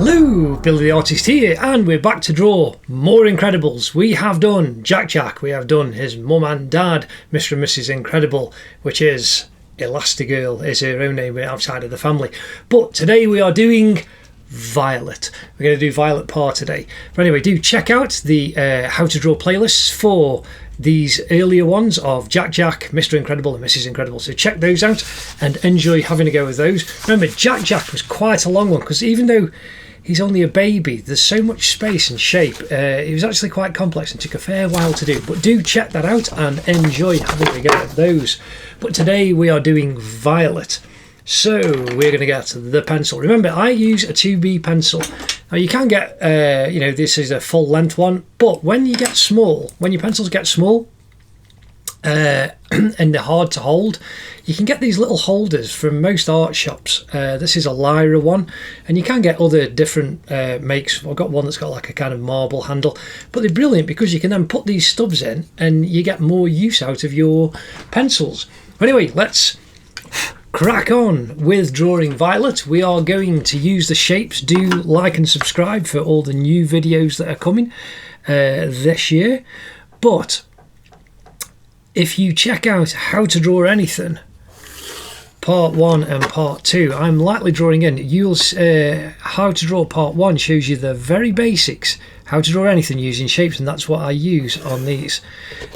Hello, Billy the Artist here, and we're back to draw more Incredibles. We have done Jack, we have done his mum and dad, Mr. and Mrs. Incredible, which is Elastigirl, is her own name outside of the family. But today we are doing Violet. We're going to do Violet Parr today. But anyway, do check out the How to Draw playlists for these earlier ones of Jack, Mr. Incredible and Mrs. Incredible. So check those out and enjoy having a go with those. Remember, Jack was quite a long one because even though he's only a baby, there's so much space and shape. It was actually quite complex and took a fair while to do. But do check that out and enjoy having a go at those. But today we are doing Violet. So we're going to get the pencil. Remember, I use a 2B pencil. Now you can get, this is a full length one. But when you get small, when your pencils get small, and they're hard to hold, you can get these little holders from most art shops. This is a Lyra one, and you can get other different makes. I've got one that's got like a kind of marble handle, but they're brilliant because you can then put these stubs in and you get more use out of your pencils. Anyway, let's crack on with drawing Violet. We are going to use the shapes. Do like and subscribe for all the new videos that are coming this year. But if you check out How to Draw Anything, Part 1 and Part 2, I'm lightly drawing in. You'll How to Draw Part 1 shows you the very basics, how to draw anything using shapes, and that's what I use on these.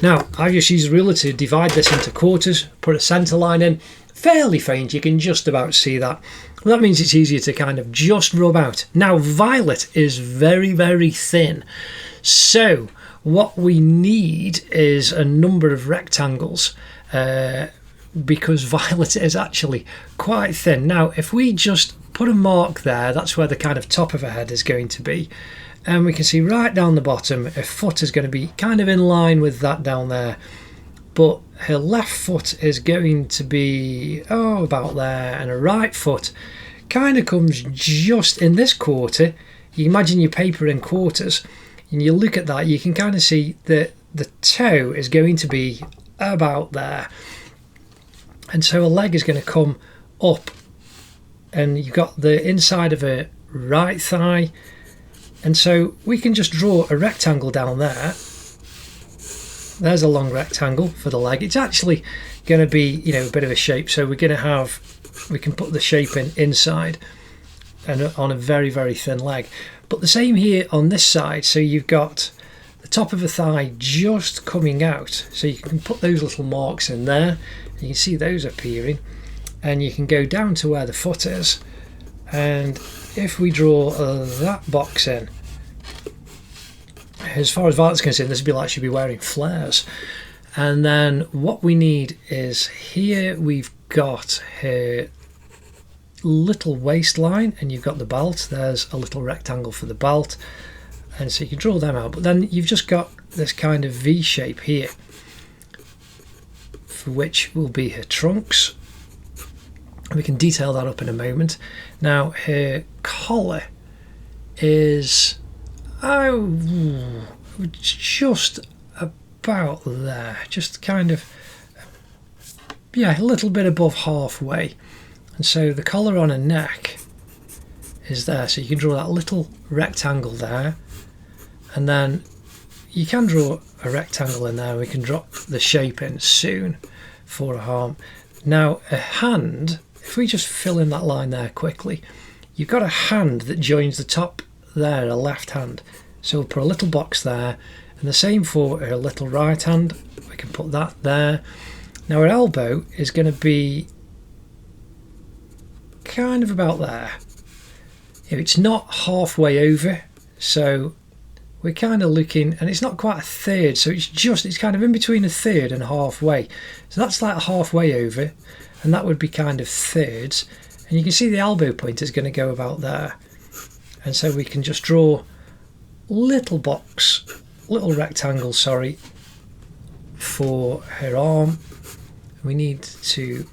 Now, I've just used a ruler to divide this into quarters, put a centre line in, fairly faint, you can just about see that. That means it's easier to kind of just rub out. Now, Violet is very, very thin, so what we need is a number of rectangles because Violet is actually quite thin. Now, if we just put a mark there, that's where the kind of top of her head is going to be. And we can see right down the bottom, her foot is going to be kind of in line with that down there. But her left foot is going to be, about there. And her right foot kind of comes just in this quarter. You imagine your paper in quarters. And you look at that, you can kind of see that the toe is going to be about there. And so a leg is going to come up. And you've got the inside of a right thigh. And so we can just draw a rectangle down there. There's a long rectangle for the leg. It's actually going to be, a bit of a shape. So we're going to we can put the shape in inside and on a very, very thin leg. But the same here on this side, so you've got the top of a thigh just coming out, so you can put those little marks in there, you can see those appearing, and you can go down to where the foot is, and if we draw that box in, as far as Violet's concerned, this would be like she'd be wearing flares. And then what we need is here we've got her little waistline, and you've got the belt. There's a little rectangle for the belt, and so you can draw them out. But then you've just got this kind of V shape here, for which will be her trunks. We can detail that up in a moment. Now her collar is just about there, just kind of a little bit above halfway. And so the collar on her neck is there, so you can draw that little rectangle there, and then you can draw a rectangle in there. We can drop the shape in soon for a arm. Now a hand, if we just fill in that line there quickly, you've got a hand that joins the top there, a left hand. So we'll put a little box there, and the same for her little right hand. We can put that there. Now her elbow is going to be kind of about there. It's not halfway over, so we're kind of looking, and it's not quite a third, so it's kind of in between a third and halfway. So that's like halfway over, and that would be kind of thirds. And you can see the elbow point is going to go about there. And so we can just draw little rectangle, for her arm. We need to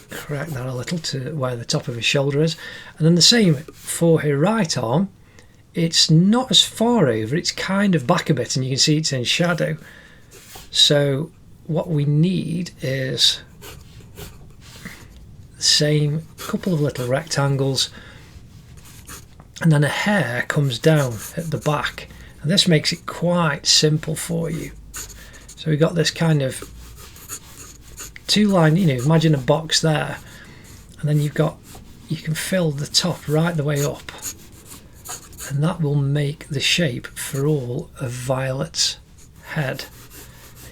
correct that a little to where the top of his shoulder is, and then the same for her right arm. It's not as far over, it's kind of back a bit, and you can see it's in shadow. So what we need is the same couple of little rectangles and then a hair comes down at the back, and this makes it quite simple for you. So we've got this kind of two line, imagine a box there, and then you can fill the top right the way up, and that will make the shape for all of Violet's head.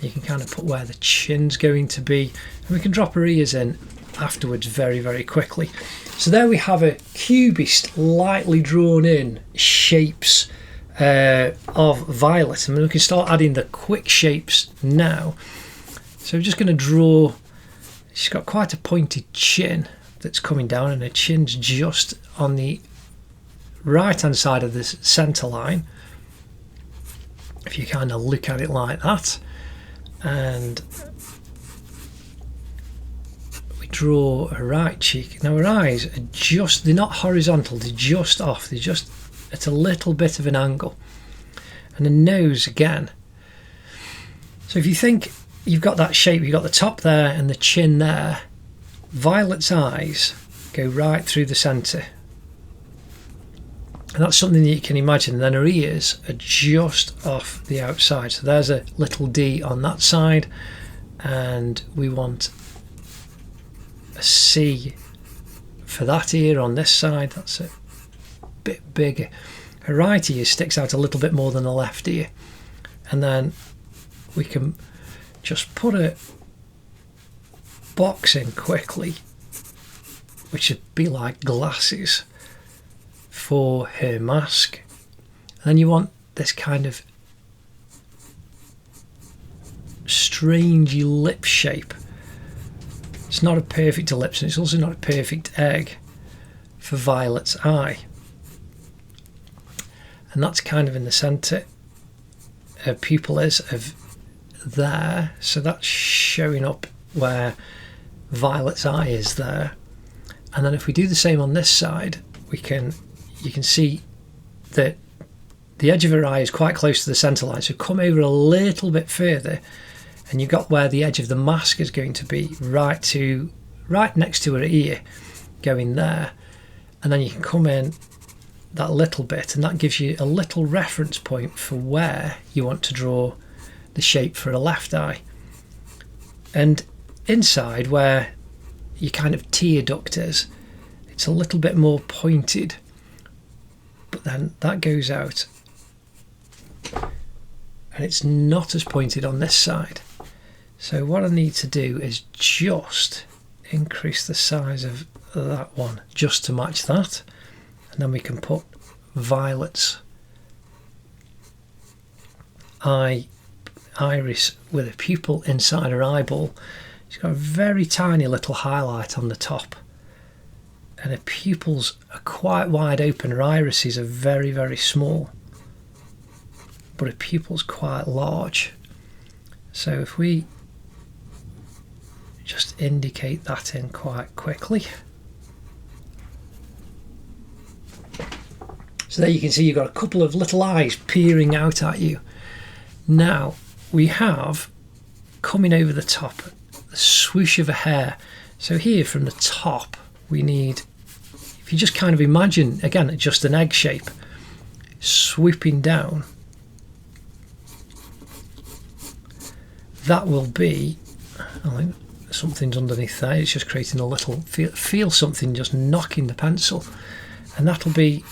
You can kind of put where the chin's going to be, and we can drop her ears in afterwards very, very quickly. So there we have a cubist, lightly drawn in shapes of Violet, and we can start adding the quick shapes now. So we're just going to draw. She's got quite a pointed chin that's coming down, and her chin's just on the right hand side of this centre line, if you kind of look at it like that. And we draw her right cheek. Now her eyes are they're not horizontal, they're just off, they're just at a little bit of an angle. And the nose again. So if you think you've got that shape, you've got the top there and the chin there, Violet's eyes go right through the centre. And that's something that you can imagine. And then her ears are just off the outside. So there's a little D on that side. And we want a C for that ear on this side. That's a bit bigger. Her right ear sticks out a little bit more than the left ear. And then we can just put a box in quickly, which would be like glasses for her mask. And then you want this kind of strange lip shape. It's not a perfect ellipse, and it's also not a perfect egg for Violet's eye. And that's kind of in the centre. Her pupil is of there, so that's showing up where Violet's eye is there. And then if we do the same on this side, you can see that the edge of her eye is quite close to the centre line, so come over a little bit further and you've got where the edge of the mask is going to be, right next to her ear, going there. And then you can come in that little bit, and that gives you a little reference point for where you want to draw the shape for a left eye. And inside where your kind of tear duct is, it's a little bit more pointed, but then that goes out and it's not as pointed on this side. So what I need to do is just increase the size of that one just to match that, and then we can put Violet's iris with a pupil inside her eyeball. She's got a very tiny little highlight on the top, and her pupils are quite wide open. Her irises are very, very small, but her pupil's quite large. So if we just indicate that in quite quickly. So there you can see you've got a couple of little eyes peering out at you. Now we have, coming over the top, the swoosh of a hair. So here from the top we need, if you just kind of imagine, again, just an egg shape, swooping down, that will be, I think something's underneath there, it's just creating a little, feel something just knocking the pencil, and that'll be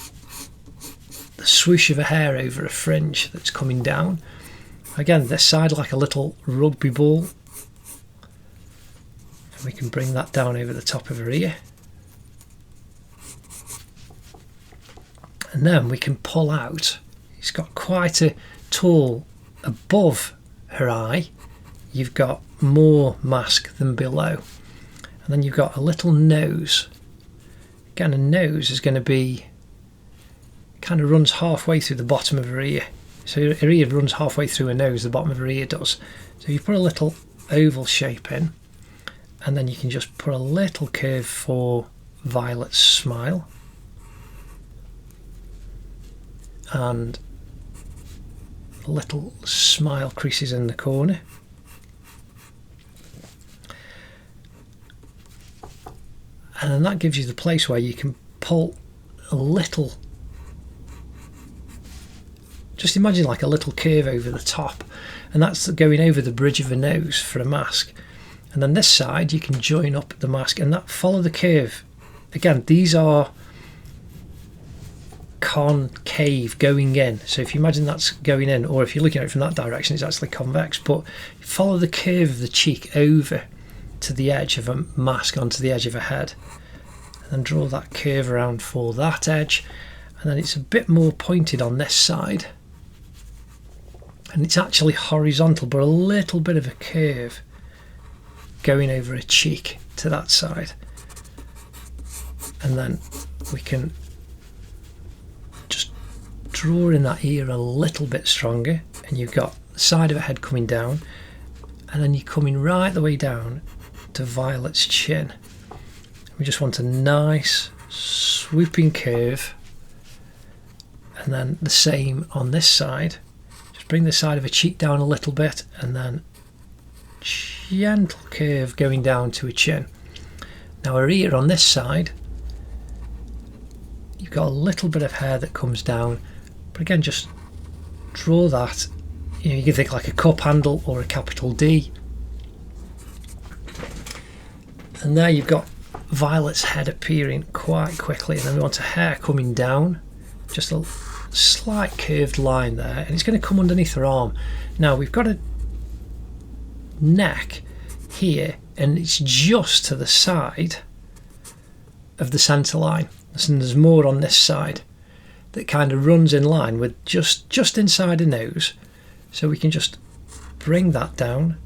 the swoosh of a hair over a fringe that's coming down. Again, this side like a little rugby ball, and we can bring that down over the top of her ear. And then we can pull out, it's got quite a tall, above her eye, you've got more mask than below. And then you've got a little nose. Again, a nose is going to be, kind of runs halfway through the bottom of her ear. So her ear runs halfway through her nose, the bottom of her ear does. So you put a little oval shape in, and then you can just put a little curve for Violet's smile. And little smile creases in the corner. And then that gives you the place where you can pull a little just imagine like a little curve over the top, and that's going over the bridge of a nose for a mask. And then this side you can join up the mask and that follow the curve. Again, these are concave going in, so if you imagine that's going in, or if you're looking at it from that direction, it's actually convex, but follow the curve of the cheek over to the edge of a mask, onto the edge of a head, and then draw that curve around for that edge. And then it's a bit more pointed on this side, and it's actually horizontal but a little bit of a curve going over a cheek to that side. And then we can just draw in that ear a little bit stronger, and you've got the side of a head coming down, and then you're coming right the way down to Violet's chin. We just want a nice swooping curve, and then the same on this side. Just bring the side of a cheek down a little bit, and then gentle curve going down to a chin. Now her ear on this side, you've got a little bit of hair that comes down, but again, just draw that. You can think like a cup handle or a capital D. And there you've got Violet's head appearing quite quickly, and then we want a hair coming down, just a slight curved line there, and it's going to come underneath her arm. Now we've got a neck here, and it's just to the side of the centre line, and there's more on this side that kind of runs in line with just inside the nose, so we can just bring that down,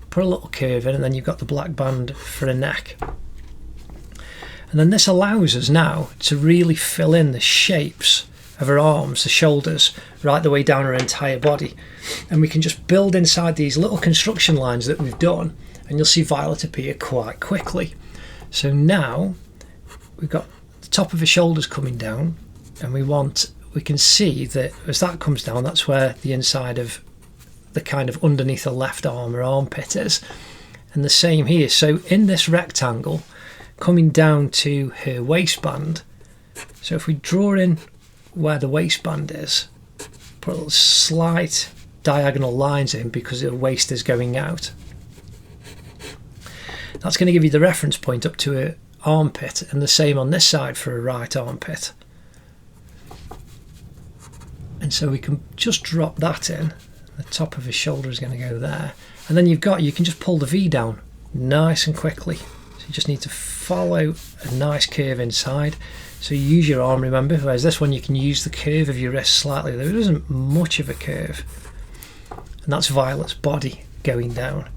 put a little curve in, and then you've got the black band for a neck. And then this allows us now to really fill in the shapes of her arms, the shoulders, right the way down her entire body. And we can just build inside these little construction lines that we've done, and you'll see Violet appear quite quickly. So now we've got the top of her shoulders coming down, and we can see that as that comes down, that's where the inside of the kind of underneath the left arm or armpit is. And the same here. So in this rectangle coming down to her waistband, so if we draw in where the waistband is, put little slight diagonal lines in because her waist is going out, that's going to give you the reference point up to her armpit, and the same on this side for her right armpit. And so we can just drop that in. The top of his shoulder is going to go there, and then you can just pull the V down nice and quickly. So you just need to follow a nice curve inside. So you use your arm, remember, whereas this one you can use the curve of your wrist slightly. There isn't much of a curve, and that's Violet's body going down.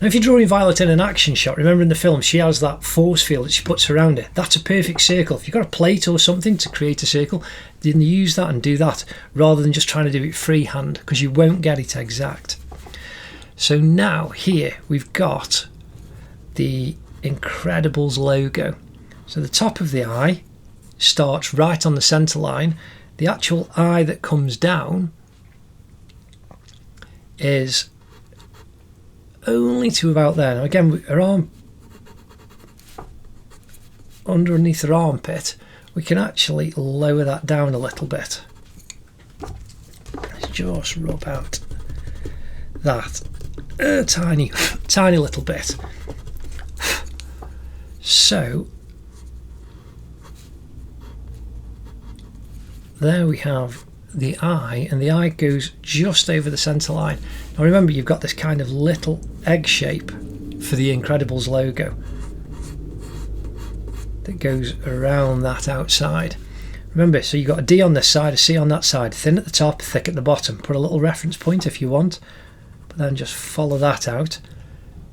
Now if you're drawing Violet in an action shot, remember in the film she has that force field that she puts around it. That's a perfect circle. If you've got a plate or something to create a circle, then use that and do that, rather than just trying to do it freehand, because you won't get it exact. So now here we've got the Incredibles logo. So the top of the eye starts right on the centre line. The actual eye that comes down is only to about there. Now again, her arm underneath her armpit, we can actually lower that down a little bit. Let's just rub out that tiny little bit. So there we have the eye, and the eye goes just over the centre line. Now remember, you've got this kind of little egg shape for the Incredibles logo that goes around that outside. Remember, so you've got a D on this side, a C on that side, thin at the top, thick at the bottom. Put a little reference point if you want, but then just follow that out.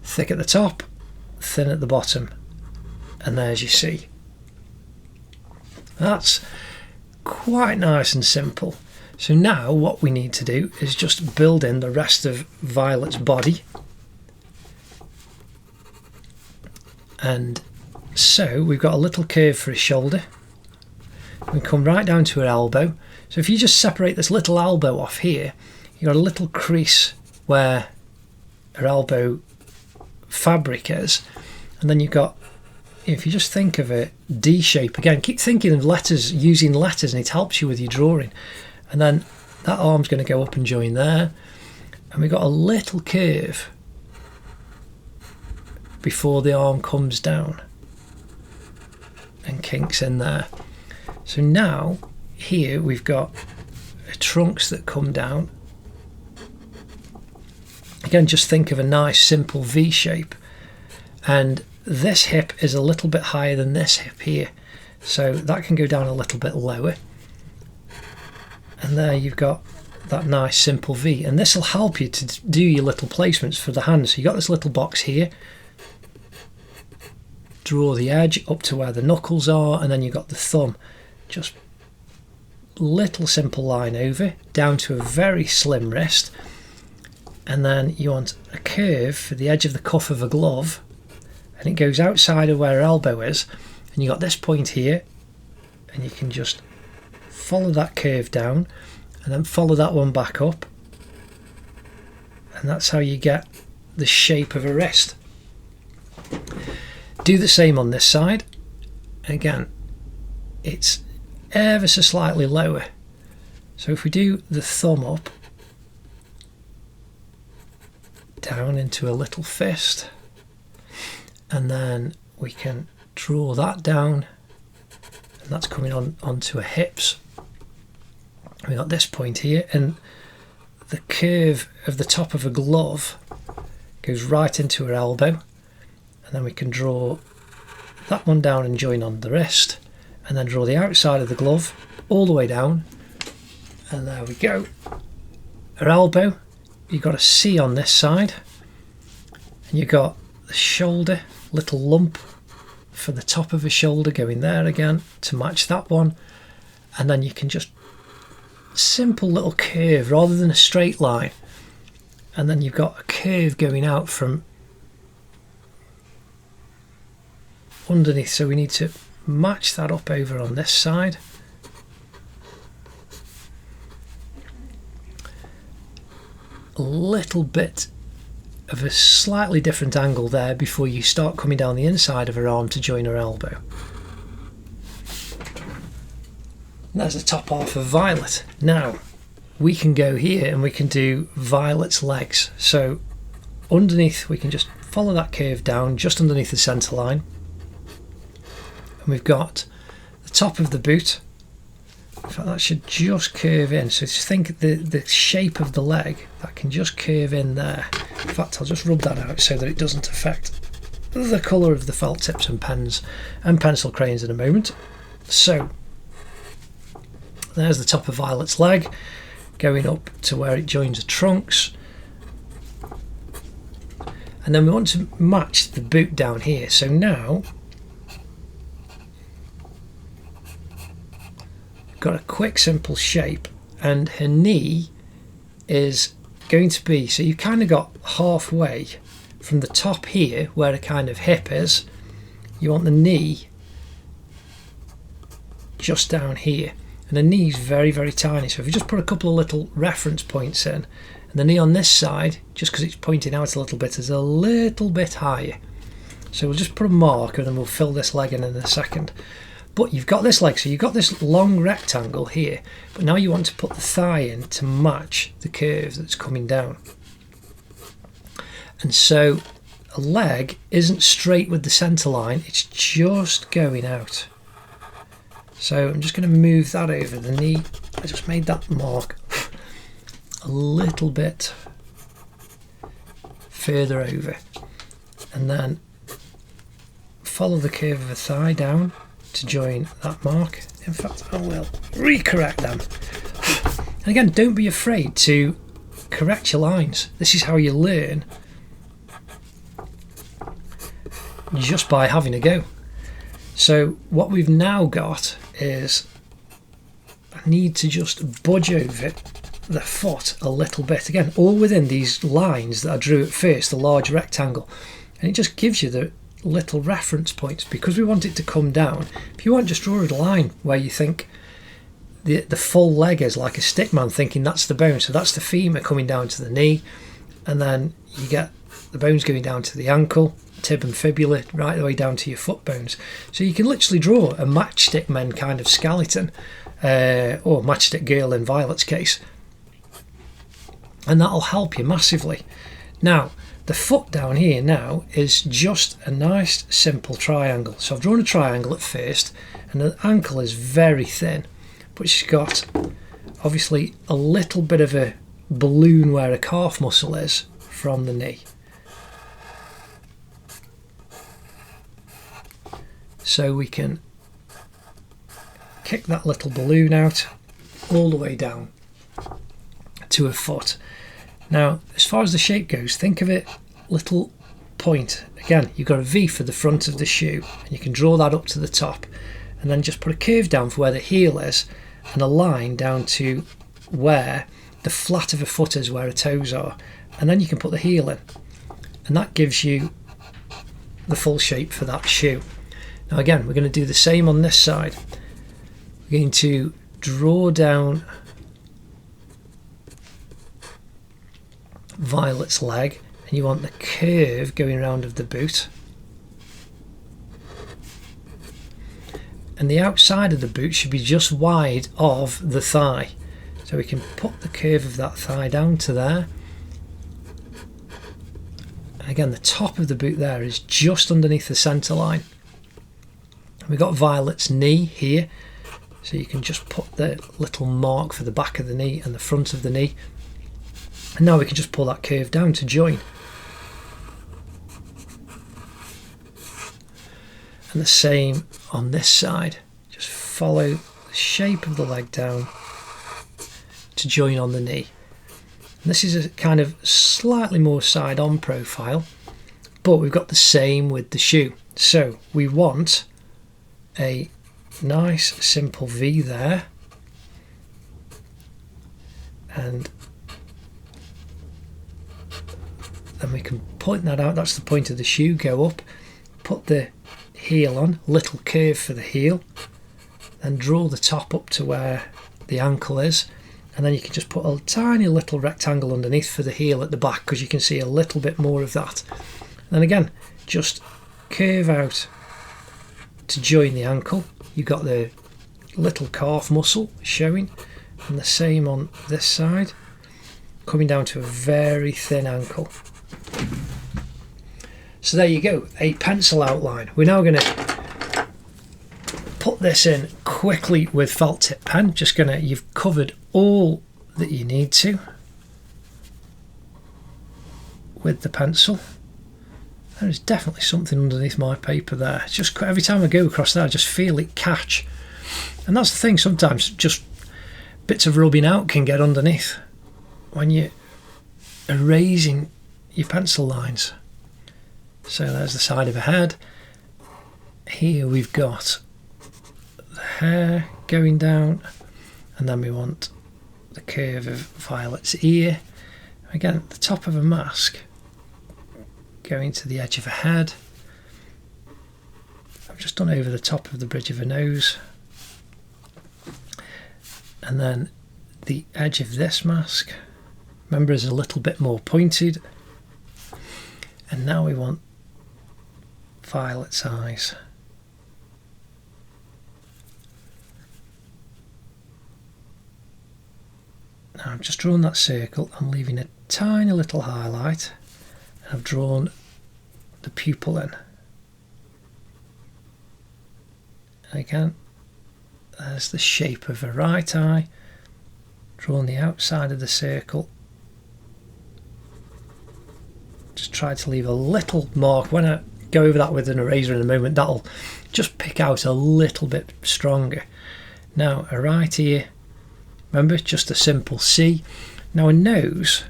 Thick at the top, thin at the bottom, and there's your C. That's quite nice and simple. So now what we need to do is just build in the rest of Violet's body. And so we've got a little curve for his shoulder. We come right down to her elbow. So if you just separate this little elbow off here, you've got a little crease where her elbow fabric is. And then you've got, if you just think of a D shape, again, keep thinking of letters, using letters, and it helps you with your drawing. And then that arm's going to go up and join there, and we've got a little curve before the arm comes down and kinks in there. So now here we've got trunks that come down. Again, just think of a nice simple V shape, and this hip is a little bit higher than this hip here, so that can go down a little bit lower, and there you've got that nice simple V, and this will help you to do your little placements for the hand. So you've got this little box here, draw the edge up to where the knuckles are, and then you've got the thumb, just little simple line over down to a very slim wrist, and then you want a curve for the edge of the cuff of a glove, and it goes outside of where her elbow is, and you got this point here, and you can just follow that curve down and then follow that one back up, and that's how you get the shape of a wrist. Do the same on this side. Again, it's ever so slightly lower, so if we do the thumb up, down into a little fist, and then we can draw that down, and that's coming on onto her hips. We got this point here, and the curve of the top of a glove goes right into her elbow, and then we can draw that one down and join on the wrist, and then draw the outside of the glove all the way down, and there we go. Her elbow, you've got a C on this side, and you've got the shoulder, little lump for the top of the shoulder going there again to match that one, and then you can just simple little curve rather than a straight line, and then you've got a curve going out from underneath, so we need to match that up over on this side. A little bit of a slightly different angle there before you start coming down the inside of her arm to join her elbow. And there's the top half of Violet. Now we can go here and we can do Violet's legs. So underneath we can just follow that curve down just underneath the centre line, and we've got the top of the boot. In fact, that should just curve in, so just think the shape of the leg, that can just curve in there. In fact, I'll just rub that out so that it doesn't affect the colour of the felt tips and pens and pencil crayons in a moment. So there's the top of Violet's leg going up to where it joins the trunks, and then we want to match the boot down here. So now got a quick simple shape, and her knee is going to be, so you've kind of got halfway from the top here where a kind of hip is, you want the knee just down here, and the knee's very very tiny, so if you just put a couple of little reference points in, and the knee on this side, just because it's pointing out a little bit, is a little bit higher, so we'll just put a mark and then we'll fill this leg in a second. But you've got this leg, so you've got this long rectangle here, but now you want to put the thigh in to match the curve that's coming down. And so a leg isn't straight with the centre line, it's just going out. So I'm just going to move that over the knee. I just made that mark a little bit further over, and then follow the curve of the thigh down to join that mark. In fact, I will recorrect them. And again, don't be afraid to correct your lines. This is how you learn, just by having a go. So what we've now got is, I need to just budge over the foot a little bit, again all within these lines that I drew at first, the large rectangle, and it just gives you the little reference points because we want it to come down. If you want, just draw a line where you think the full leg is, like a stick man, thinking that's the bone, so that's the femur coming down to the knee, and then you get the bones going down to the ankle, tib and fibula, right the way down to your foot bones. So you can literally draw a matchstick men kind of skeleton, or matchstick girl in Violet's case, and that'll help you massively. Now the foot down here now is just a nice simple triangle. So I've drawn a triangle at first, and the ankle is very thin, but she's got obviously a little bit of a balloon where a calf muscle is from the knee. So we can kick that little balloon out all the way down to a foot. Now, as far as the shape goes, think of it little point. Again, you've got a V for the front of the shoe, and you can draw that up to the top, and then just put a curve down for where the heel is, and a line down to where the flat of a foot is, where her toes are, and then you can put the heel in, and that gives you the full shape for that shoe. Now again, we're going to do the same on this side. We're going to draw down Violet's leg, and you want the curve going around of the boot, and the outside of the boot should be just wide of the thigh, so we can put the curve of that thigh down to there. And again, the top of the boot there is just underneath the centre line. We've got Violet's knee here, so you can just put the little mark for the back of the knee and the front of the knee. And now we can just pull that curve down to join. And the same on this side. Just follow the shape of the leg down to join on the knee. And this is a kind of slightly more side-on profile, but we've got the same with the shoe. So we want a nice simple V there, and then we can point that out. That's the point of the shoe. Go up, put the heel on, little curve for the heel, then draw the top up to where the ankle is, and then you can just put a tiny little rectangle underneath for the heel at the back, because you can see a little bit more of that. And then again, just curve out to join the ankle. You've got the little calf muscle showing, and the same on this side, coming down to a very thin ankle. So there you go, a pencil outline. We're now going to put this in quickly with felt tip pen. You've covered all that you need to with the pencil. There is definitely something underneath my paper there. It's just every time I go across there, I just feel it catch. And that's the thing, sometimes just bits of rubbing out can get underneath when you're erasing your pencil lines. So there's the side of a head. Here we've got the hair going down, and then we want the curve of Violet's ear. Again, the top of a mask going to the edge of a head. I've just done over the top of the bridge of a nose, and then the edge of this mask, remember, is a little bit more pointed. And now we want Violet's eyes. Now I've just drawn that circle. I'm leaving a tiny little highlight, and I've drawn the pupil in. And again, there's the shape of a right eye, drawn the outside of the circle. Just try to leave a little mark. When I go over that with an eraser in a moment, that'll just pick out a little bit stronger. Now a right ear, remember, just a simple C. Now a nose,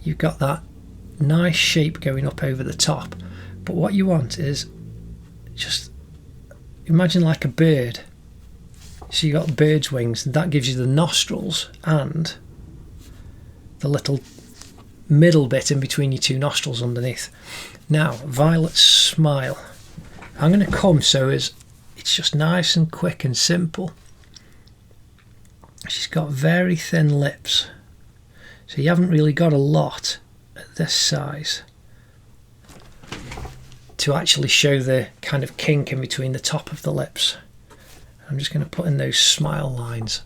you've got that nice shape going up over the top, but what you want is just imagine like a bird. So you've got bird's wings, and that gives you the nostrils and the little middle bit in between your two nostrils underneath. Now Violet's smile, I'm going to come so it's just nice and quick and simple. She's got very thin lips, so you haven't really got a lot at this size to actually show the kind of kink in between the top of the lips. I'm just going to put in those smile lines.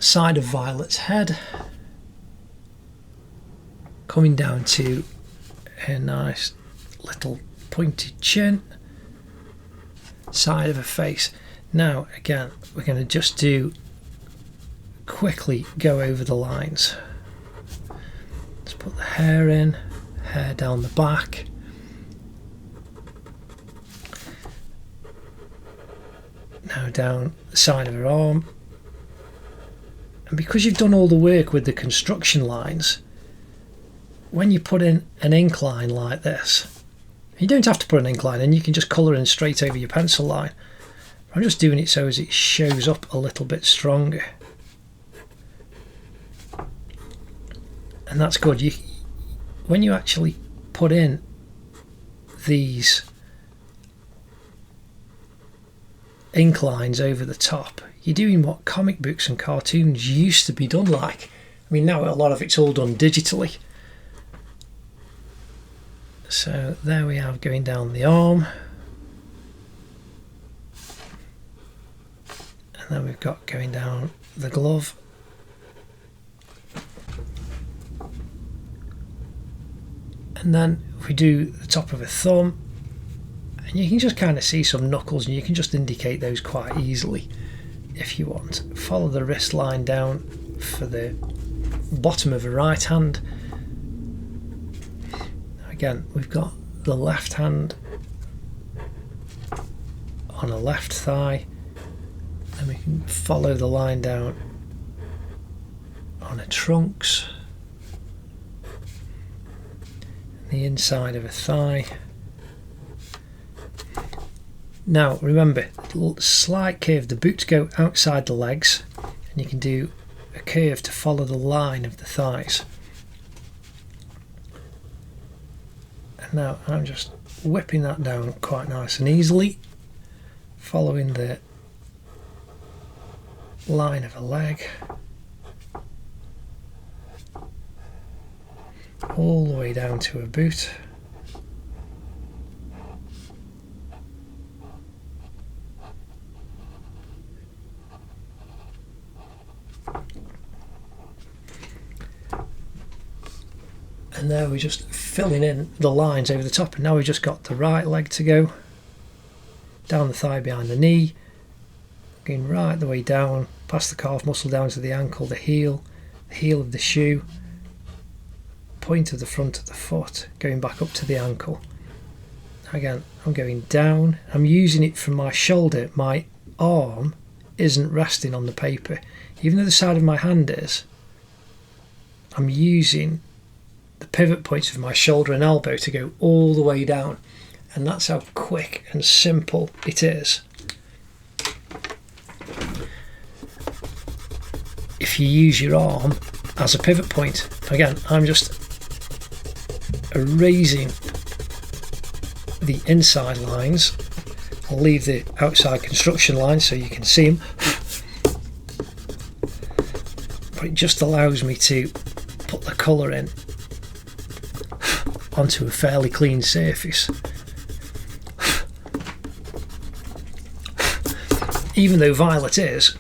side of Violet's head, coming down to a nice little pointed chin, side of her face. Now again, we're going to just quickly go over the lines. Let's put the hair in, hair down the back. Now down the side of her arm. And because you've done all the work with the construction lines, when you put in an ink line like this, you don't have to put an ink line in, you can just colour in straight over your pencil line. I'm just doing it so as it shows up a little bit stronger. And that's good. When you actually put in these ink lines over the top, you're doing what comic books and cartoons used to be done like. I mean, now a lot of it's all done digitally. So there we have going down the arm. And then we've got going down the glove. And then we do the top of a thumb, and you can just kind of see some knuckles, and you can just indicate those quite easily if you want. Follow the wrist line down for the bottom of the right hand. Again, we've got the left hand on a left thigh, and we can follow the line down on a trunks, the inside of a thigh. Now remember, slight curve, the boots go outside the legs, and you can do a curve to follow the line of the thighs. And now I'm just whipping that down quite nice and easily, following the line of a leg all the way down to a boot. And there we're just filling in the lines over the top, and now we've just got the right leg to go down the thigh behind the knee, going right the way down past the calf muscle down to the ankle, the heel of the shoe, point of the front of the foot, going back up to the ankle. Again, I'm going down, I'm using it from my shoulder, my arm isn't resting on the paper. Even though the side of my hand is, I'm using the pivot points of my shoulder and elbow to go all the way down, and that's how quick and simple it is. If you use your arm as a pivot point, again, I'm just erasing the inside lines. I'll leave the outside construction lines so you can see them, but it just allows me to put the colour in onto a fairly clean surface. Even though Violet is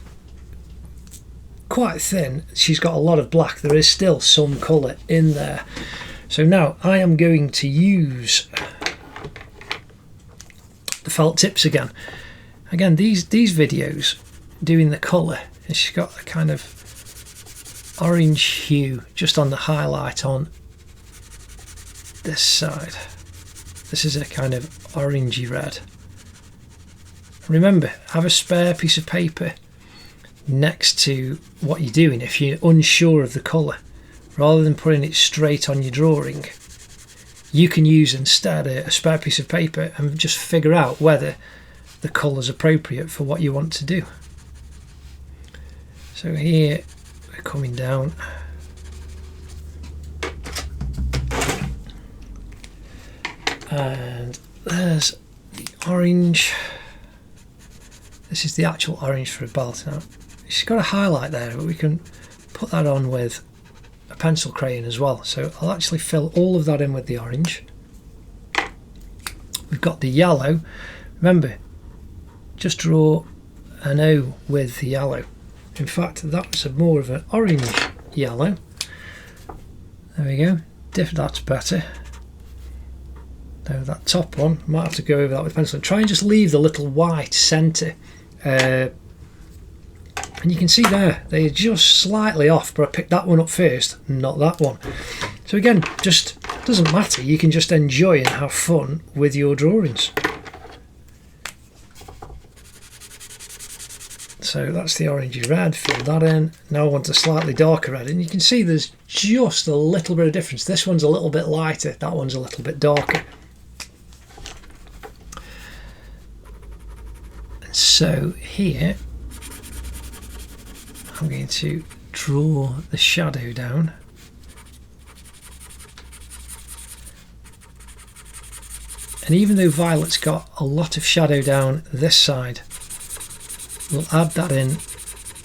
quite thin, she's got a lot of black, there is still some colour in there. So now I am going to use the felt tips again. Again, these videos doing the colour, and she's got a kind of orange hue just on the highlight on this side. This is a kind of orangey red. Remember, have a spare piece of paper next to what you're doing if you're unsure of the colour. Rather than putting it straight on your drawing, you can use instead a spare piece of paper and just figure out whether the colour's appropriate for what you want to do. So here we're coming down. And there's the orange. This is the actual orange for a belt. Now, she's got a highlight there, but we can put that on with a pencil crayon as well. So I'll actually fill all of that in with the orange. We've got the yellow. Remember, just draw an O with the yellow. In fact, that's more of an orange yellow. There we go. That's better. Now that top one, might have to go over that with pencil. Try and just leave the little white centre. And you can see there, they are just slightly off, but I picked that one up first, not that one. So again, just doesn't matter. You can just enjoy and have fun with your drawings. So that's the orangey red, fill that in. Now I want a slightly darker red, and you can see there's just a little bit of difference. This one's a little bit lighter, that one's a little bit darker. And so here, I'm going to draw the shadow down. And even though Violet's got a lot of shadow down this side, we'll add that in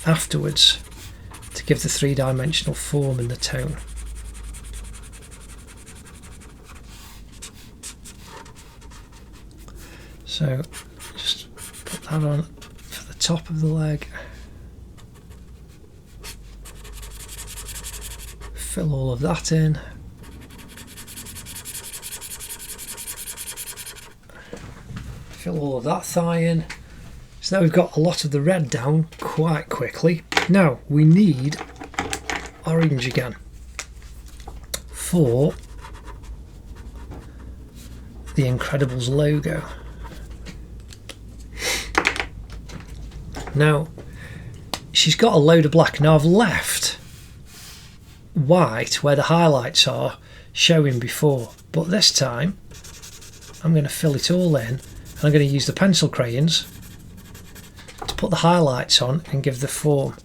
afterwards to give the three-dimensional form and the tone. So just put that on for the top of the leg. Fill all of that in. Fill all of that thigh in. So now we've got a lot of the red down quite quickly. Now we need orange again for the Incredibles logo. Now she's got a load of black. Now I've left white where the highlights are showing before, but this time I'm going to fill it all in. I'm going to use the pencil crayons to put the highlights on and give the form.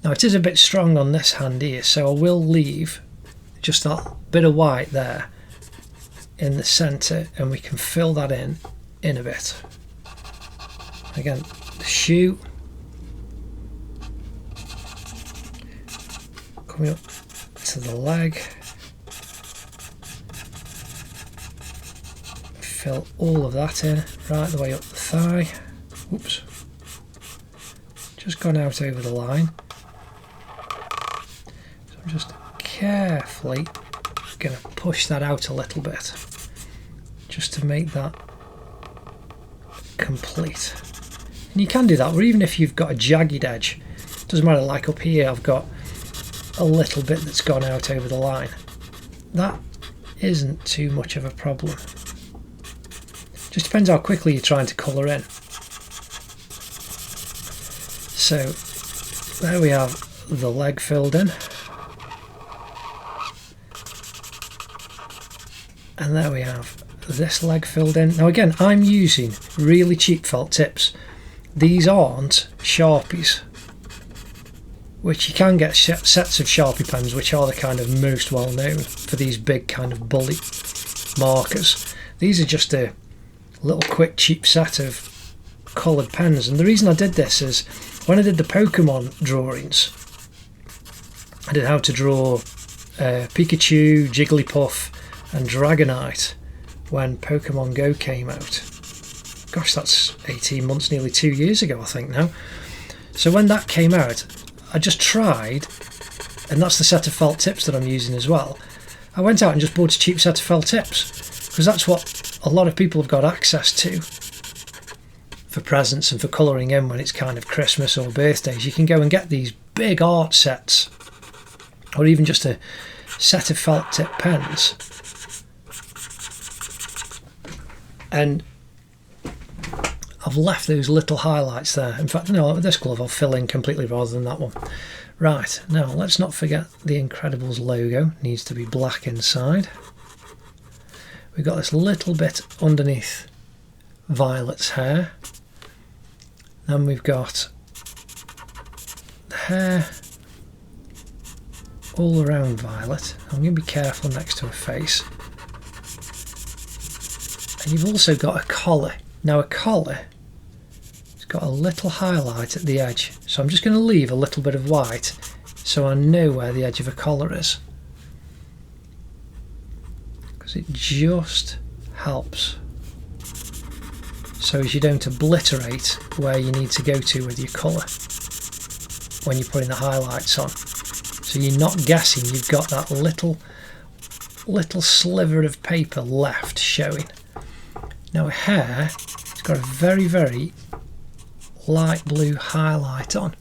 Now it is a bit strong on this hand here, so I will leave just that bit of white there in the centre, and we can fill that in a bit. Again, the shoe, coming up to the leg, fill all of that in right the way up the thigh. Oops, just gone out over the line. So I'm just carefully going to push that out a little bit just to make that complete. And you can do that, or even if you've got a jagged edge, doesn't matter. Like up here I've got a little bit that's gone out over the line. That isn't too much of a problem. Just depends how quickly you're trying to colour in. So there we have the leg filled in. And there we have this leg filled in. Now again, I'm using really cheap felt tips. These aren't Sharpies, which you can get sets of Sharpie pens, which are the kind of most well known for these big kind of bully markers. These are just a little quick cheap set of coloured pens, and the reason I did this is when I did the Pokemon drawings, I did how to draw Pikachu, Jigglypuff and Dragonite when Pokemon Go came out. Gosh, that's 18 months, nearly 2 years ago I think now. So when that came out, I just tried, and that's the set of felt tips that I'm using as well. I went out and just bought a cheap set of felt tips, because that's what a lot of people have got access to for presents and for colouring in when it's kind of Christmas or birthdays. You can go and get these big art sets, or even just a set of felt tip pens. And I've left those little highlights there. In fact, no, this glove I'll fill in completely rather than that one. Right, now let's not forget the Incredibles logo needs to be black inside. We've got this little bit underneath Violet's hair. Then we've got the hair all around Violet. I'm going to be careful next to her face. And you've also got a collar. Now a collar, it's got a little highlight at the edge. So I'm just going to leave a little bit of white so I know where the edge of a collar is. Because it just helps so as you don't obliterate where you need to go to with your colour. when you're putting the highlights on. So you're not guessing, you've got that little sliver of paper left showing. Now a hare, it's got a very, very light blue highlight on.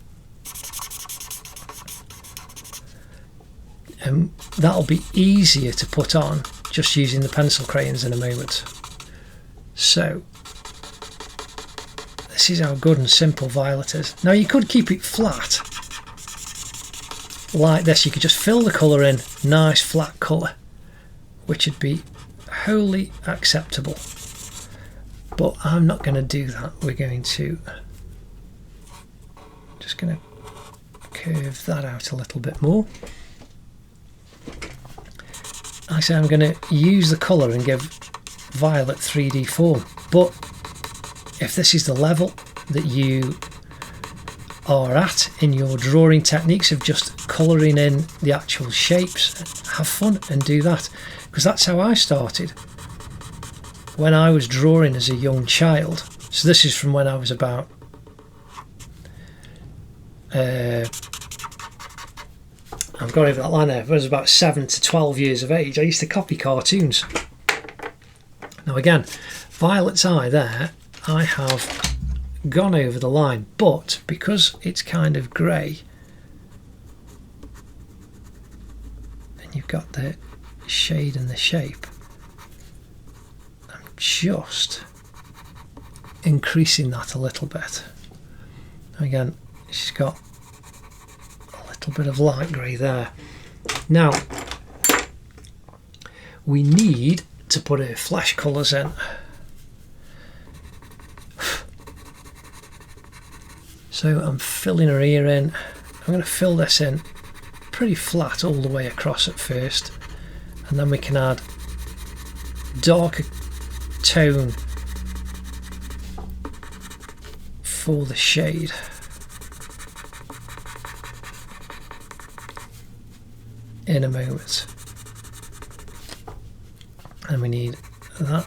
And that'll be easier to put on just using the pencil crayons in a moment. So this is how good and simple Violet is. Now you could keep it flat like this. You could just fill the colour in, nice flat colour, which would be wholly acceptable. But I'm not going to do that. We're going to just going to curve that out a little bit more. I say I'm going to use the colour and give Violet 3D form, but if this is the level that you are at in your drawing techniques of just colouring in the actual shapes, have fun and do that, because that's how I started when I was drawing as a young child. So this is from when I was about I've got over that line there. I was about 7 to 12 years of age. I used to copy cartoons. Now again, Violet's eye there, I have gone over the line, but because it's kind of grey and you've got the shade and the shape, I'm just increasing that a little bit. Again, she's got a little bit of light grey there. Now we need to put her flesh colours in. So I'm filling her ear in. I'm going to fill this in pretty flat all the way across at first, and then we can add darker tone for the shade. In a moment. And we need that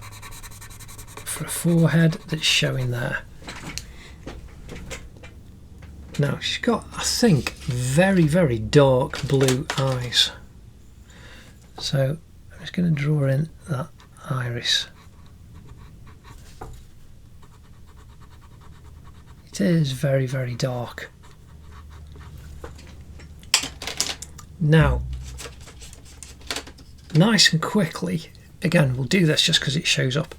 for a forehead that's showing there. Now she's got, I think, very, very dark blue eyes. So I'm just going to draw in that iris. It is very, very dark. Now, nice and quickly, again, we'll do this just because it shows up.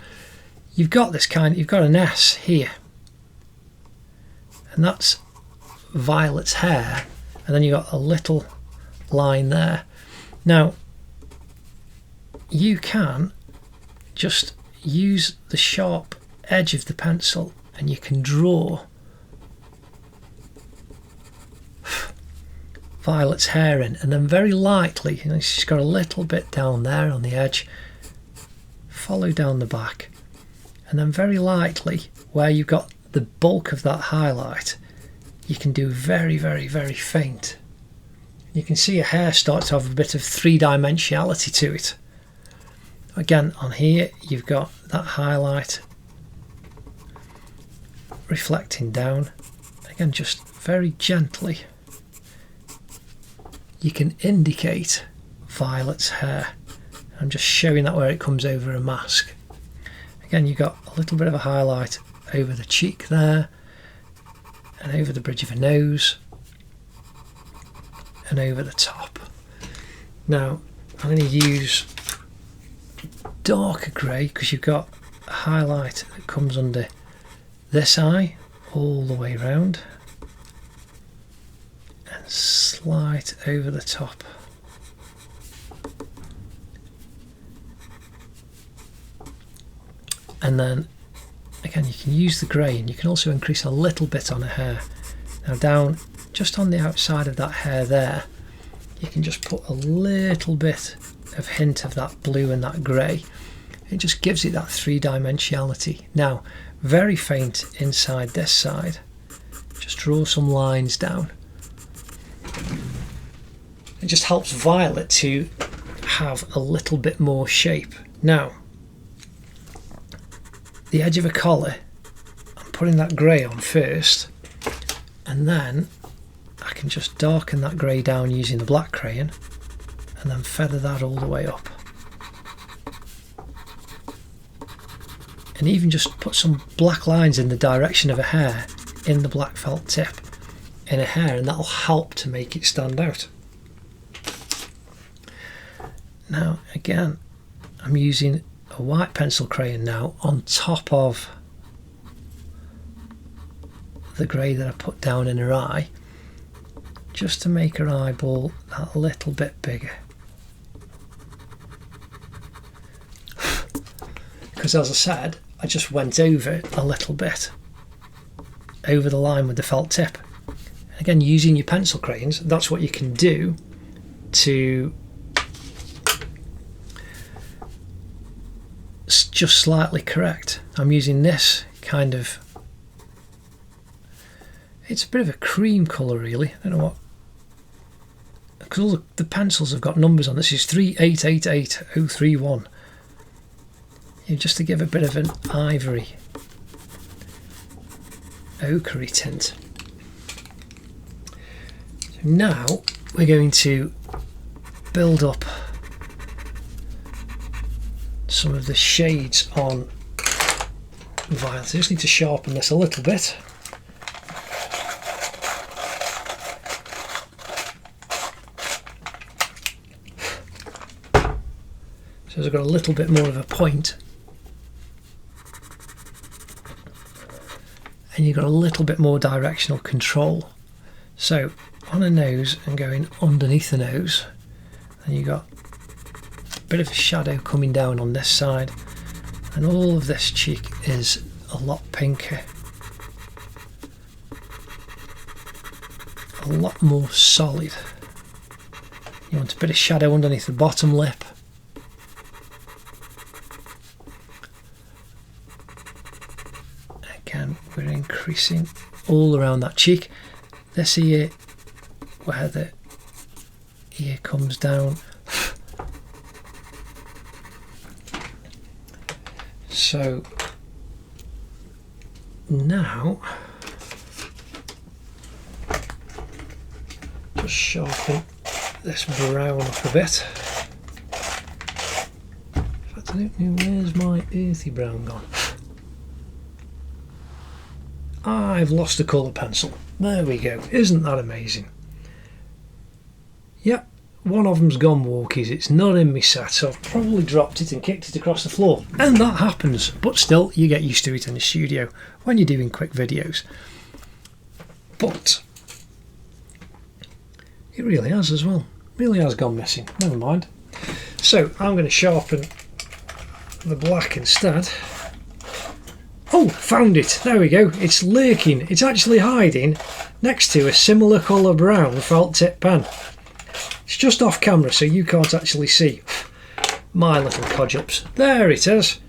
You've got this you've got an S here, and that's Violet's hair, and then you've got a little line there. Now you can just use the sharp edge of the pencil and you can draw Violet's hair in, and then very lightly, she's got a little bit down there on the edge, follow down the back, and then very lightly where you've got the bulk of that highlight, you can do very, very, very faint. You can see her hair starts to have a bit of three-dimensionality to it. Again, on here you've got that highlight reflecting down. Again, just very gently you can indicate Violet's hair. I'm just showing that where it comes over a mask. Again, you've got a little bit of a highlight over the cheek there, and over the bridge of her nose, and over the top. Now I'm going to use darker grey because you've got a highlight that comes under this eye all the way round, and slight over the top. And then again, you can use the grey, and you can also increase a little bit on her hair. Now down just on the outside of that hair there, you can just put a little bit of hint of that blue and that grey. It just gives it that three-dimensionality. Now very faint inside this side, just draw some lines down. It just helps Violet to have a little bit more shape. Now the edge of a collar, I'm putting that grey on first, and then I can just darken that grey down using the black crayon and then feather that all the way up. And even just put some black lines in the direction of a hair in the black felt tip in a hair, and that'll help to make it stand out. Now again, I'm using a white pencil crayon now on top of the grey that I put down in her eye, just to make her eyeball that little bit bigger. Because as I said, I just went over it a little bit, over the line with the felt tip. And again, using your pencil crayons, that's what you can do to just slightly correct. I'm using this kind of, it's a bit of a cream colour really, I don't know what, because all the pencils have got numbers on. This is 3888031. Just to give a bit of an ivory, ochre tint. So now we're going to build up some of the shades on Violet. I just need to sharpen this a little bit. So I've got a little bit more of a point. And you've got a little bit more directional control. So on a nose and going underneath the nose, and you've got a bit of a shadow coming down on this side, and all of this cheek is a lot pinker, a lot more solid. You want a bit of shadow underneath the bottom lip. Again, we're increasing all around that cheek. This here, where the ear comes down. So now, just sharpen this brown up a bit. In fact, I don't know, where's my earthy brown gone? I've lost a colour pencil. There we go. Isn't that amazing? Yep, one of them's gone walkies. It's not in my set, so I've probably dropped it and kicked it across the floor. And that happens, but still, you get used to it in the studio when you're doing quick videos. But it really has as well. Really has gone missing. Never mind. So I'm going to sharpen the black instead. Oh, found it. There we go. It's lurking. It's actually hiding next to a similar colour brown felt tip pen. It's just off camera, so you can't actually see my little codge-ups. There it is.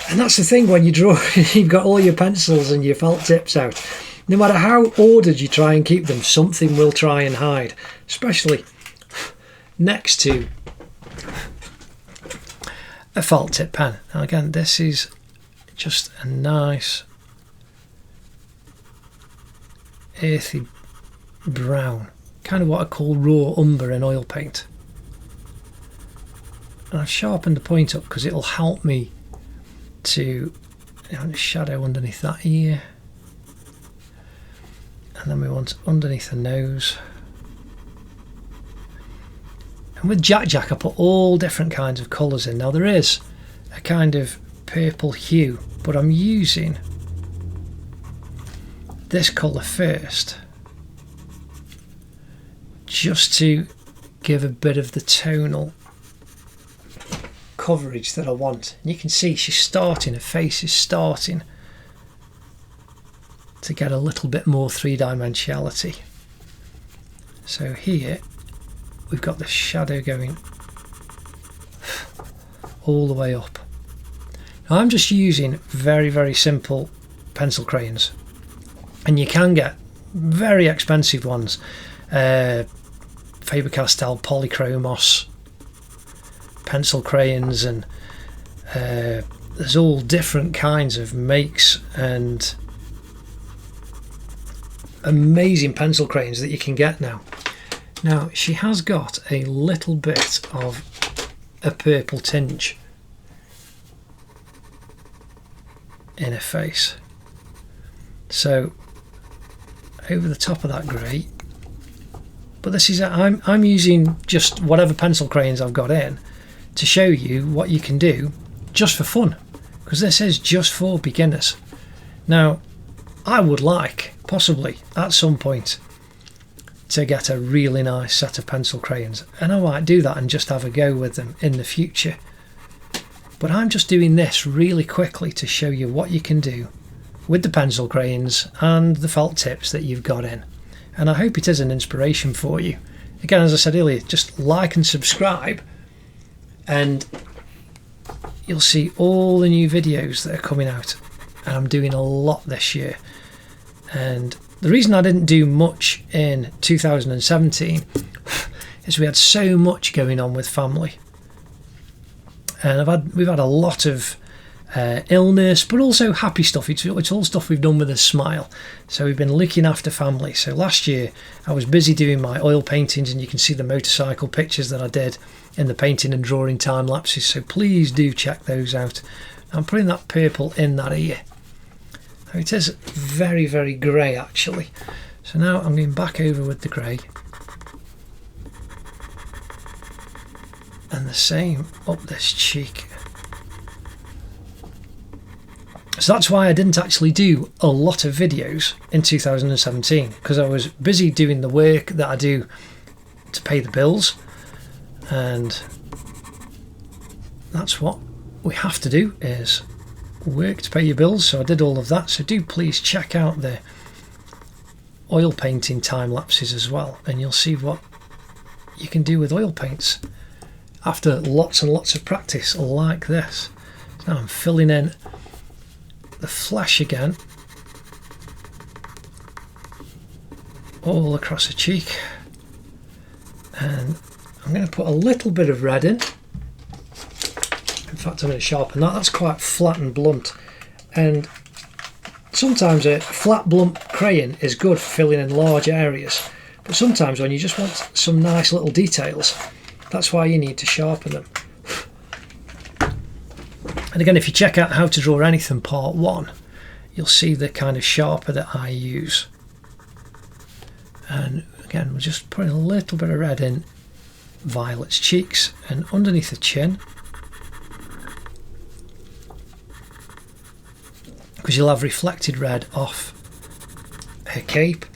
And that's the thing when you draw, you've got all your pencils and your felt tips out. No matter how ordered you try and keep them, something will try and hide, especially next to a felt tip pen. Now again, this is just a nice earthy brown, kind of what I call raw umber in oil paint. And I've sharpened the point up because it'll help me to shadow underneath that ear, and then we want underneath the nose. And with Jack I put all different kinds of colours in. Now there is a kind of purple hue, but I'm using this colour first just to give a bit of the tonal coverage that I want. And you can see she's starting, her face is starting to get a little bit more three-dimensionality. So here we've got the shadow going all the way up. Now I'm just using very simple pencil crayons, and you can get very expensive ones, Faber-Castell Polychromos pencil crayons, and there's all different kinds of makes and amazing pencil crayons that you can get now. Now, she has got a little bit of a purple tinge in her face. So, over the top of that grey. But this is, I'm using just whatever pencil crayons I've got in to show you what you can do just for fun. Because this is just for beginners. Now, I would like, possibly, at some point, to get a really nice set of pencil crayons, and I might do that and just have a go with them in the future. But I'm just doing this really quickly to show you what you can do with the pencil crayons and the felt tips that you've got in, and I hope it is an inspiration for you. Again, as I said earlier, just like and subscribe and you'll see all the new videos that are coming out, and I'm doing a lot this year. And the reason I didn't do much in 2017 is we had so much going on with family, and we've had a lot of illness, but also happy stuff. It's all stuff we've done with a smile. So we've been looking after family. So last year I was busy doing my oil paintings, and you can see the motorcycle pictures that I did in the painting and drawing time lapses. So please do check those out. I'm putting that purple in that ear. It is very, very grey actually. So now I'm going back over with the grey. And the same up this cheek. So that's why I didn't actually do a lot of videos in 2017, because I was busy doing the work that I do to pay the bills. And that's what we have to do, is work to pay your bills. So I did all of that. So do please check out the oil painting time lapses as well, and you'll see what you can do with oil paints after lots and lots of practice like this. So now I'm filling in the flesh again all across the cheek, and I'm going to put a little bit of red in. In fact, I'm going to sharpen that. That's quite flat and blunt, and sometimes a flat blunt crayon is good for filling in large areas, but sometimes when you just want some nice little details, that's why you need to sharpen them. And again, if you check out How to Draw Anything Part 1, you'll see the kind of sharper that I use. And again, we're just putting a little bit of red in Violet's cheeks and underneath the chin, because you'll have reflected red off her cape.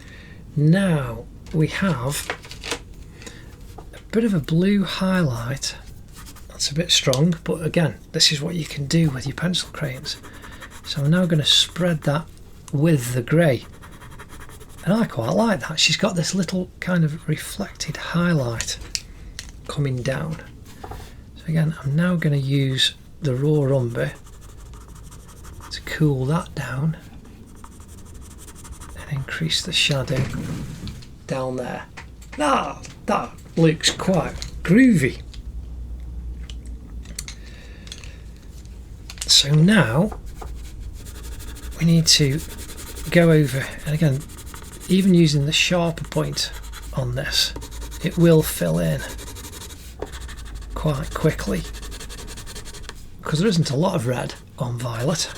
Now we have a bit of a blue highlight. That's a bit strong, but again, this is what you can do with your pencil crayons. So I'm now going to spread that with the grey, and I quite like that. She's got this little kind of reflected highlight coming down. So again, I'm now going to use the raw umber to cool that down and increase the shadow down there. Now that looks quite groovy. So now we need to go over, and again, even using the sharper point on this, it will fill in quite quickly because there isn't a lot of red on Violet.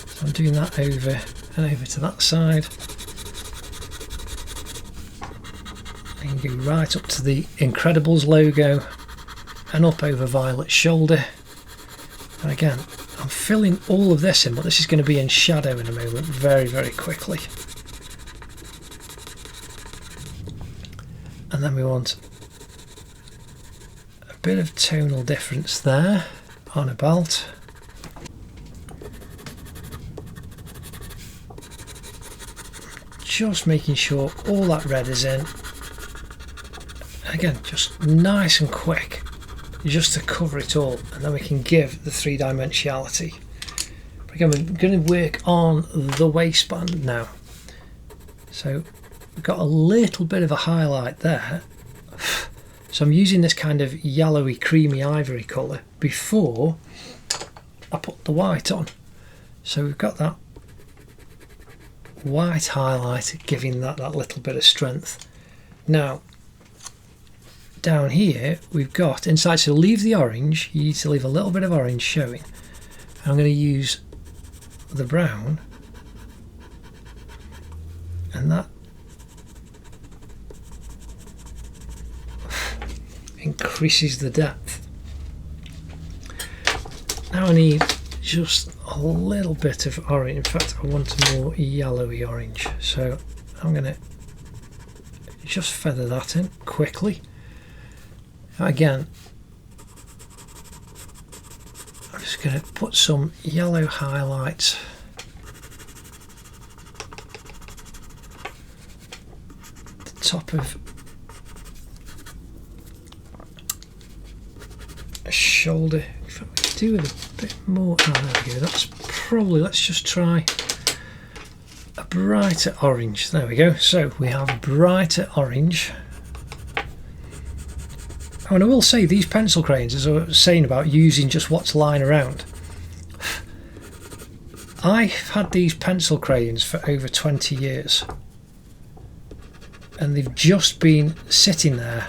So I'm doing that over and over to that side. And go right up to the Incredibles logo and up over Violet's shoulder. And again, I'm filling all of this in, but this is going to be in shadow in a moment, very, very quickly. And then we want a bit of tonal difference there on a belt. Just making sure all that red is in. Again, just nice and quick, just to cover it all, and then we can give the three-dimensionality. But again, we're going to work on the waistband now. So we've got a little bit of a highlight there. So I'm using this kind of yellowy, creamy ivory colour before I put the white on. So we've got that white highlight, giving that little bit of strength. Now, down here we've got inside, so leave the orange, you need to leave a little bit of orange showing. I'm going to use the brown, and that increases the depth. Now I need just a little bit of orange. In fact, I want a more yellowy orange, so I'm going to just feather that in quickly. Again, I'm just going to put some yellow highlights at the top of a shoulder. If I could do with a bit more, oh, there we go. That's probably, let's just try a brighter orange. There we go. So we have a brighter orange. Oh, and I will say, these pencil crayons, as I was saying about using just what's lying around, I've had these pencil crayons for over 20 years and they've just been sitting there.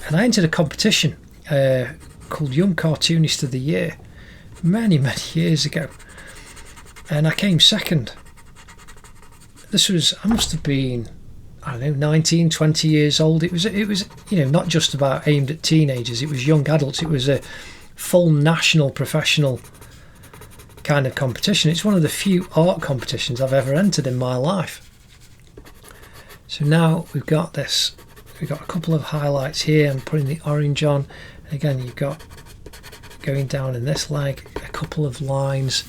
And I entered a competition called Young Cartoonist of the Year many years ago, and I came second. This was, I must have been, I don't know, 19, 20 years old. It was, you know, not just about aimed at teenagers, it was young adults. It was a full national professional kind of competition. It's one of the few art competitions I've ever entered in my life. So now we've got this, we've got a couple of highlights here. I'm putting the orange on. Again, you've got going down in this leg, a couple of lines,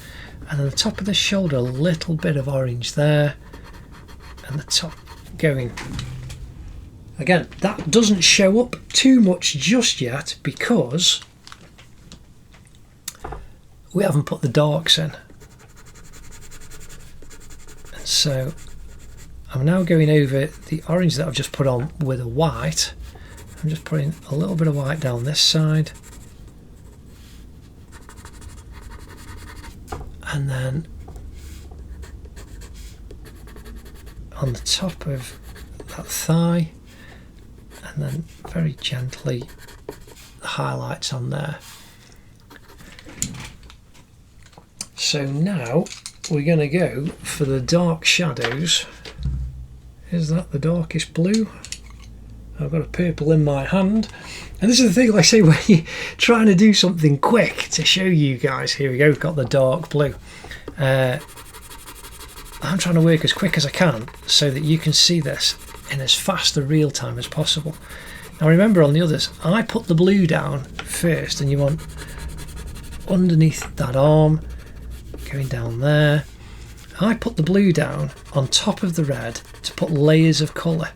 and on the top of the shoulder, a little bit of orange there, and the top going. Again, that doesn't show up too much just yet because we haven't put the darks in. And so I'm now going over the orange that I've just put on with a white. I'm just putting a little bit of white down this side, and then on the top of that thigh, and then very gently the highlights on there. So now we're going to go for the dark shadows. Is that the darkest blue? I've got a purple in my hand, and this is the thing, like I say, when you're trying to do something quick to show you guys. Here we go, we've got the dark blue. I'm trying to work as quick as I can so that you can see this in as fast a real time as possible. Now remember, on the others, I put the blue down first, and you want underneath that arm, going down there. I put the blue down on top of the red to put layers of colour,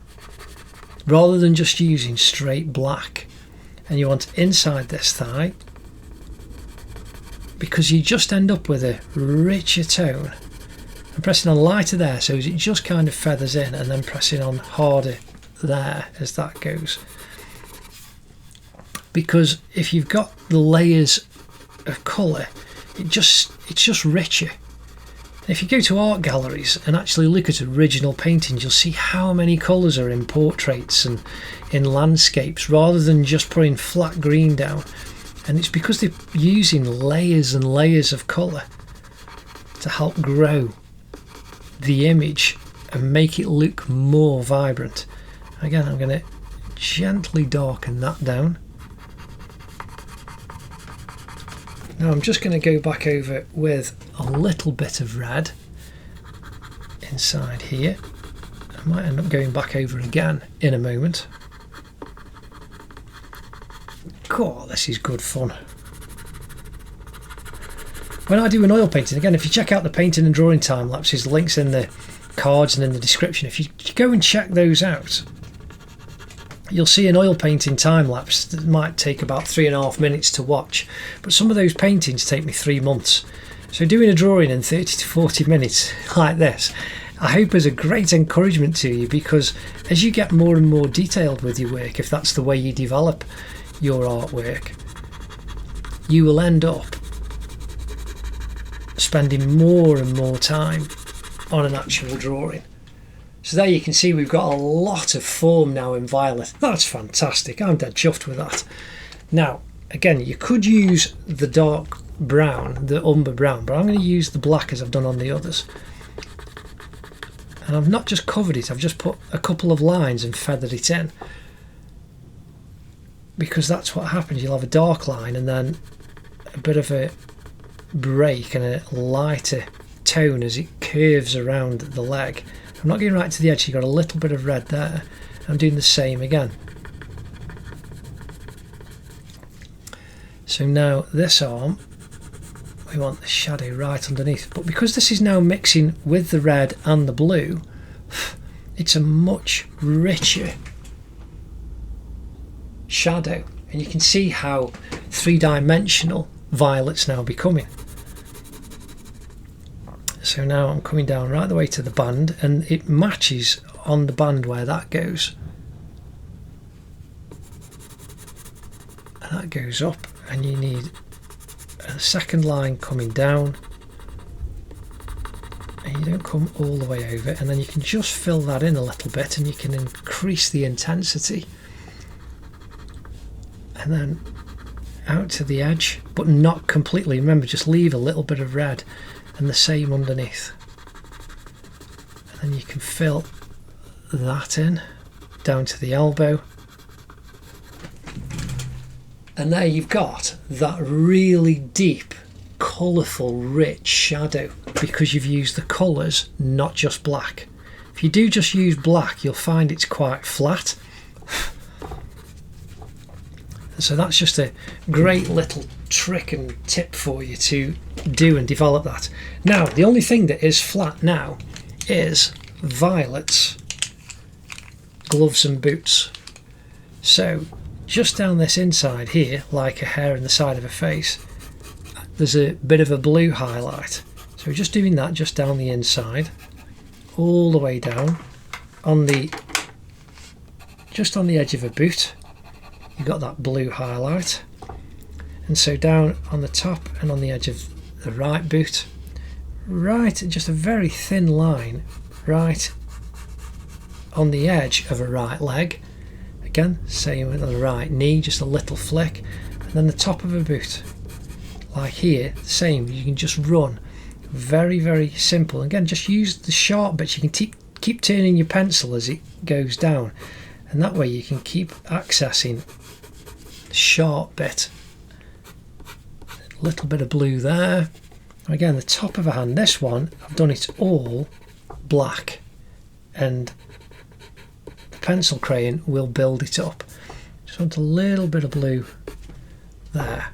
rather than just using straight black. And you want inside this thigh, because you just end up with a richer tone. I'm pressing on lighter there so it just kind of feathers in, and then pressing on harder there as that goes. Because if you've got the layers of colour, it's just richer. If you go to art galleries and actually look at original paintings, you'll see how many colours are in portraits and in landscapes, rather than just putting flat green down. And it's because they're using layers and layers of colour to help grow the image and make it look more vibrant. Again, I'm going to gently darken that down. Now I'm just going to go back over with a little bit of red inside here. I might end up going back over again in a moment. God, this is good fun. When I do an oil painting, again, if you check out the painting and drawing time lapses, links in the cards and in the description, if you go and check those out, you'll see an oil painting time lapse that might take about 3.5 minutes to watch, but some of those paintings take me 3 months. So doing a drawing in 30 to 40 minutes like this, I hope is a great encouragement to you, because as you get more and more detailed with your work, if that's the way you develop your artwork, you will end up spending more and more time on an actual drawing. So there you can see we've got a lot of form now in Violet. That's fantastic. I'm dead chuffed with that. Now, again, you could use the dark brown, the umber brown, but I'm going to use the black as I've done on the others. And I've not just covered it, I've just put a couple of lines and feathered it in. Because that's what happens. You'll have a dark line and then a bit of a break and a lighter tone as it curves around the leg. I'm not going right to the edge, you've got a little bit of red there. I'm doing the same again. So now this arm, we want the shadow right underneath. But because this is now mixing with the red and the blue, it's a much richer shadow. And you can see how three-dimensional Violet's now becoming. So now I'm coming down right the way to the band, and it matches on the band where that goes. And that goes up, and you need a second line coming down, and you don't come all the way over, and then you can just fill that in a little bit and you can increase the intensity. And then out to the edge, but not completely. Remember, just leave a little bit of red, and the same underneath. And then you can fill that in down to the elbow. And there you've got that really deep, colourful, rich shadow, because you've used the colours, not just black. If you do just use black, you'll find it's quite flat. So that's just a great little trick and tip for you to do and develop that. Now, the only thing that is flat now is Violet's gloves and boots. So just down this inside here, like a hair in the side of a face, there's a bit of a blue highlight. So we're just doing that just down the inside, all the way down on the, just on the edge of a boot. You've got that blue highlight, and so down on the top and on the edge of the right boot, right, just a very thin line right on the edge of a right leg. Again, same with the right knee, just a little flick, and then the top of a boot, like here, same. You can just run, very, very simple. Again, just use the sharp bits. You can keep turning your pencil as it goes down, and that way you can keep accessing the sharp bit. A little bit of blue there. Again, the top of a hand, this one, I've done it all black, and the pencil crayon will build it up. Just want a little bit of blue there.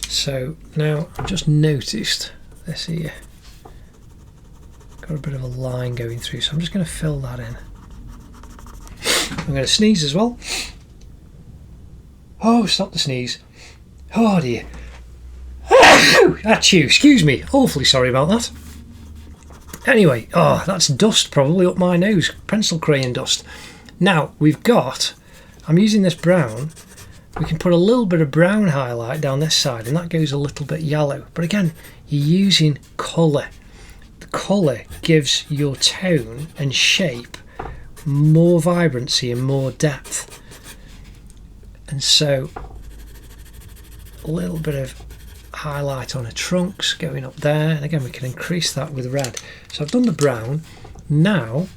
So now I've just noticed this here, got a bit of a line going through, so I'm just going to fill that in. I'm going to sneeze as well. Oh, stop the sneeze. Oh dear. Achoo, excuse me. Awfully sorry about that. Anyway, oh, that's dust probably up my nose. Pencil crayon dust. Now, we've got, I'm using this brown. We can put a little bit of brown highlight down this side, and that goes a little bit yellow. But again, you're using colour. The colour gives your tone and shape more vibrancy and more depth. And so a little bit of highlight on her trunks going up there, and again we can increase that with red. So I've done the brown. Now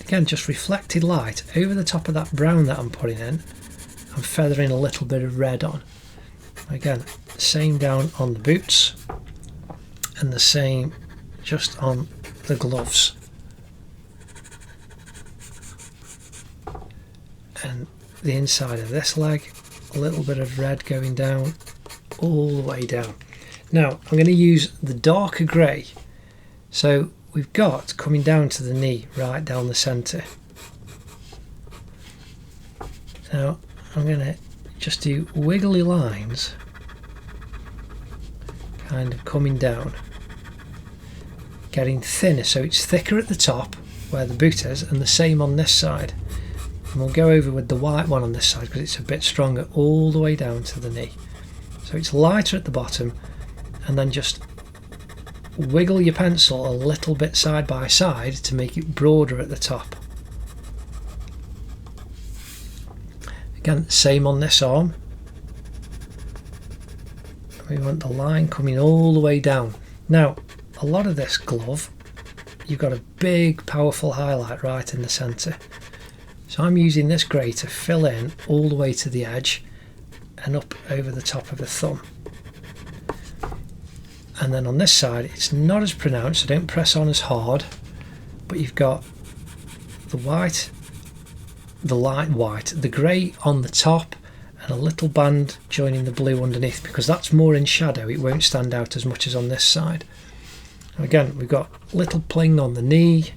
again, just reflected light over the top of that brown that I'm putting in. I'm feathering a little bit of red on. Again, same down on the boots, and the same just on the gloves. And the inside of this leg, a little bit of red going down, all the way down. Now I'm going to use the darker grey. So we've got coming down to the knee, right down the centre. Now I'm going to just do wiggly lines, kind of coming down, getting thinner, so it's thicker at the top where the boot is, and the same on this side. And we'll go over with the white one on this side because it's a bit stronger, all the way down to the knee. So it's lighter at the bottom, and then just wiggle your pencil a little bit side by side to make it broader at the top. Again, same on this arm. We want the line coming all the way down. Now, a lot of this glove, you've got a big powerful highlight right in the centre. So I'm using this grey to fill in all the way to the edge and up over the top of the thumb. And then on this side it's not as pronounced, so don't press on as hard, but you've got the white, the light white, the grey on the top, and a little band joining the blue underneath, because that's more in shadow, it won't stand out as much as on this side. Again, we've got little pling on the knee,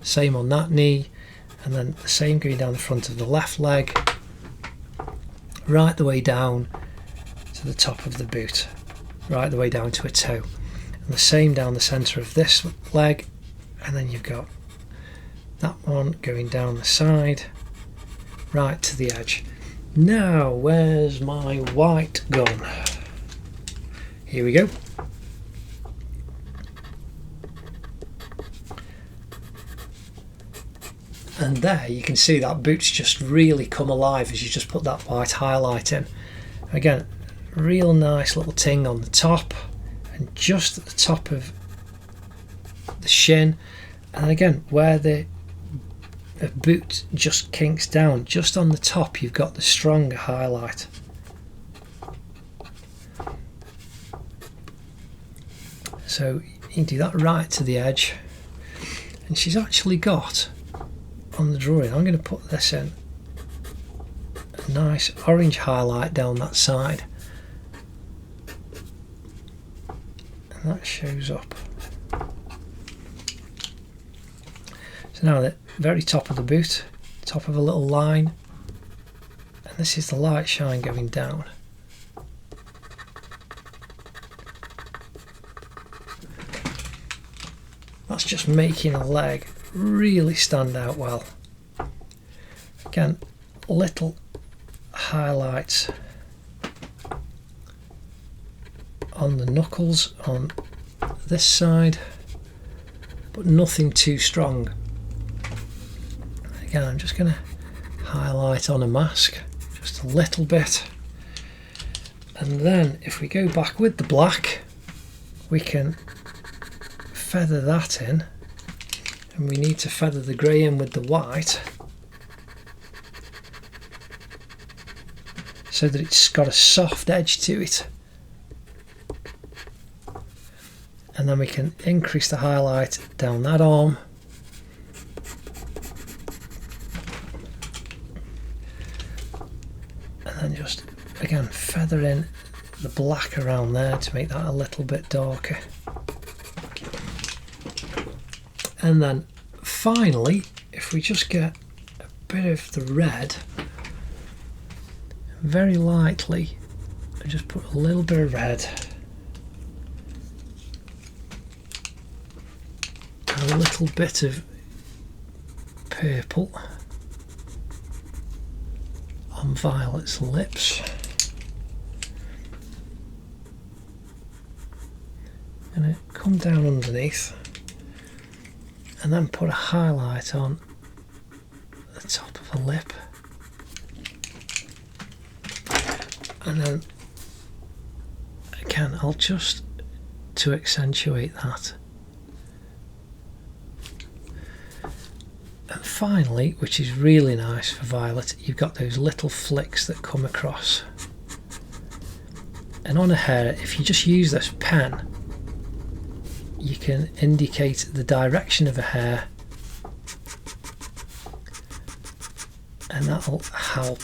same on that knee, and then the same going down the front of the left leg, right the way down to the top of the boot, right the way down to a toe, and the same down the centre of this leg, and then you've got that one going down the side, right to the edge. Now, where's my white gun? Here we go. And there you can see that boot's just really come alive as you just put that white highlight in. Again, real nice little ting on the top and just at the top of the shin, and again where the boot just kinks down, just on the top you've got the stronger highlight. So you can do that right to the edge, and she's actually got on the drawing, I'm going to put this in, a nice orange highlight down that side, and that shows up. So now the very top of the boot, top of a little line, and this is the light shine going down. That's just making a leg really stand out well. Again, little highlights on the knuckles on this side, but nothing too strong. Again, I'm just going to highlight on a mask just a little bit, and then if we go back with the black, we can feather that in, and we need to feather the grey in with the white so that it's got a soft edge to it, and then we can increase the highlight down that arm, and then just again feather in the black around there to make that a little bit darker. And then finally, if we just get a bit of the red, very lightly, and just put a little bit of red and a little bit of purple on Violet's lips, and it come down underneath, and then put a highlight on the top of the lip, and then again I'll just to accentuate that, and finally, which is really nice for Violet, you've got those little flicks that come across, and on a hair, if you just use this pen, you can indicate the direction of a hair, and that'll help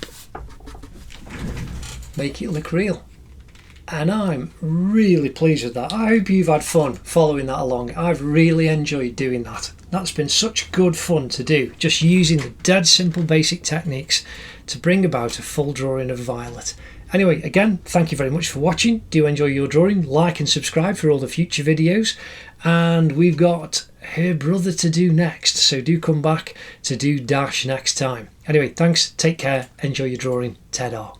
make it look real. And I'm really pleased with that. I hope you've had fun following that along. I've really enjoyed doing that. That's been such good fun to do, just using the dead simple basic techniques to bring about a full drawing of Violet. Anyway, again, thank you very much for watching. Do enjoy your drawing, like and subscribe for all the future videos. And we've got her brother to do next, so do come back to do Dash next time. Anyway, thanks, take care, enjoy your drawing, ta-da.